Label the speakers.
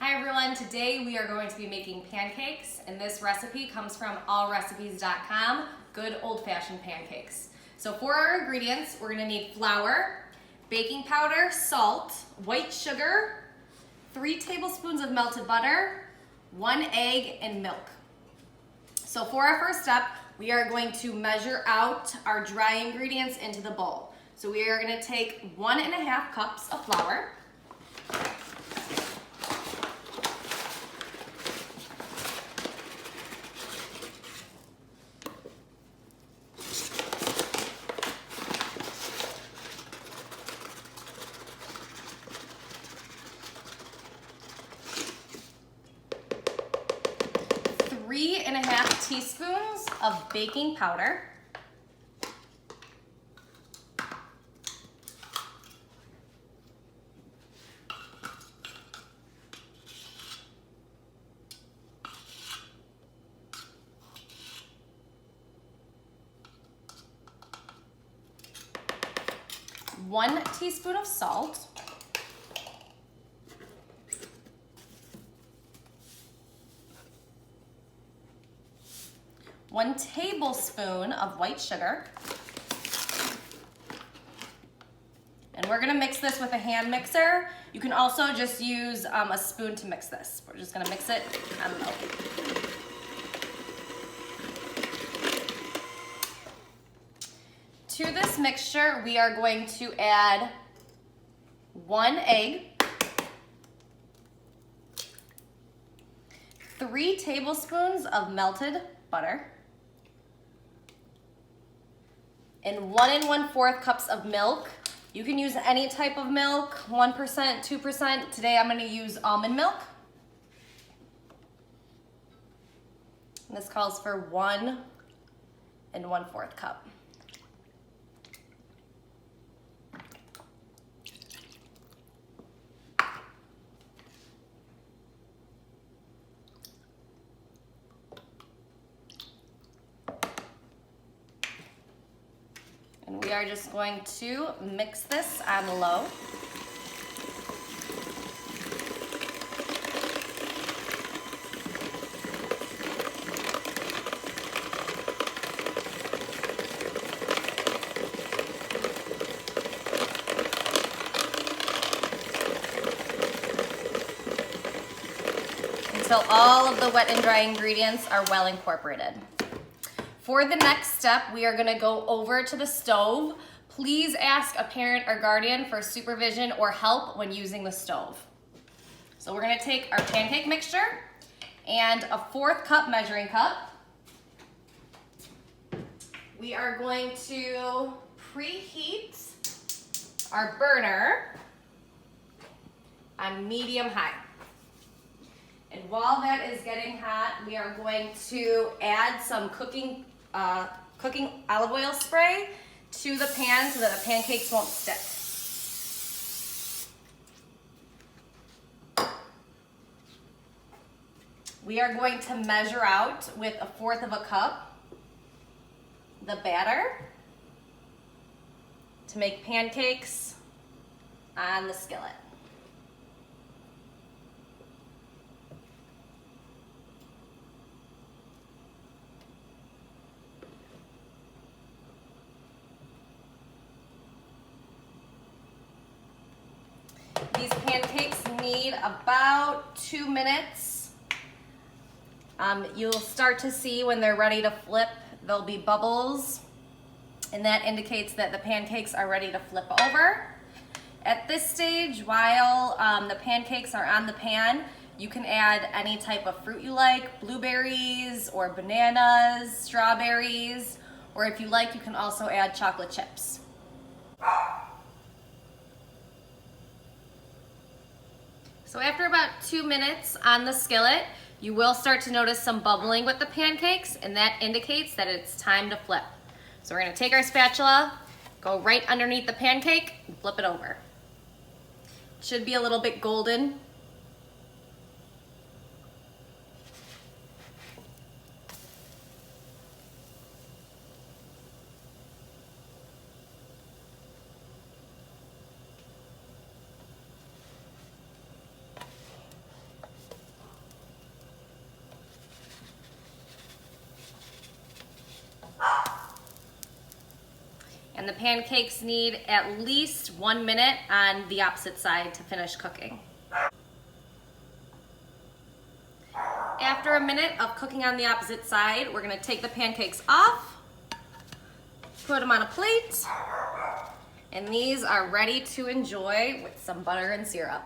Speaker 1: Hi everyone, today we are going to be making pancakes, and this recipe comes from allrecipes.com, good old-fashioned pancakes. So for our ingredients, we're going to need flour, baking powder, salt, white sugar, 3 tablespoons of melted butter, 1 egg, and milk. So for our first step, we are going to measure out our dry ingredients into the bowl. So we are going to take 1.5 cups of flour, 3.5 teaspoons of baking powder, 1 teaspoon of salt, 1 tablespoon of white sugar, and we're gonna mix this with a hand mixer. You can also just use a spoon to mix this. We're just gonna mix it on the milk. To this mixture, we are going to add 1 egg, 3 tablespoons of melted butter, and 1 1/4 cups of milk. You can use any type of milk, 1%, 2%. Today I'm going to use almond milk. And this calls for 1 1/4 cup. And we are just going to mix this on low. Until all of the wet and dry ingredients are well incorporated. For the next step, we are gonna go over to the stove. Please ask a parent or guardian for supervision or help when using the stove. So we're gonna take our pancake mixture and a 1/4 cup measuring cup. We are going to preheat our burner on medium-high. And while that is getting hot, we are going to add some cooking olive oil spray to the pan so that the pancakes won't stick. We are going to measure out with a 1/4 cup the batter to make pancakes on the skillet. These pancakes need about 2 minutes. You'll start to see when they're ready to flip, there'll be bubbles, and that indicates that the pancakes are ready to flip over. At this stage, while the pancakes are on the pan, you can add any type of fruit you like, blueberries or bananas, strawberries, or if you like, you can also add chocolate chips. So after about 2 minutes on the skillet, you will start to notice some bubbling with the pancakes, and that indicates that it's time to flip. So we're gonna take our spatula, go right underneath the pancake, and flip it over. It should be a little bit golden. And the pancakes need at least 1 minute on the opposite side to finish cooking. After a minute of cooking on the opposite side, we're gonna take the pancakes off, put them on a plate, and these are ready to enjoy with some butter and syrup.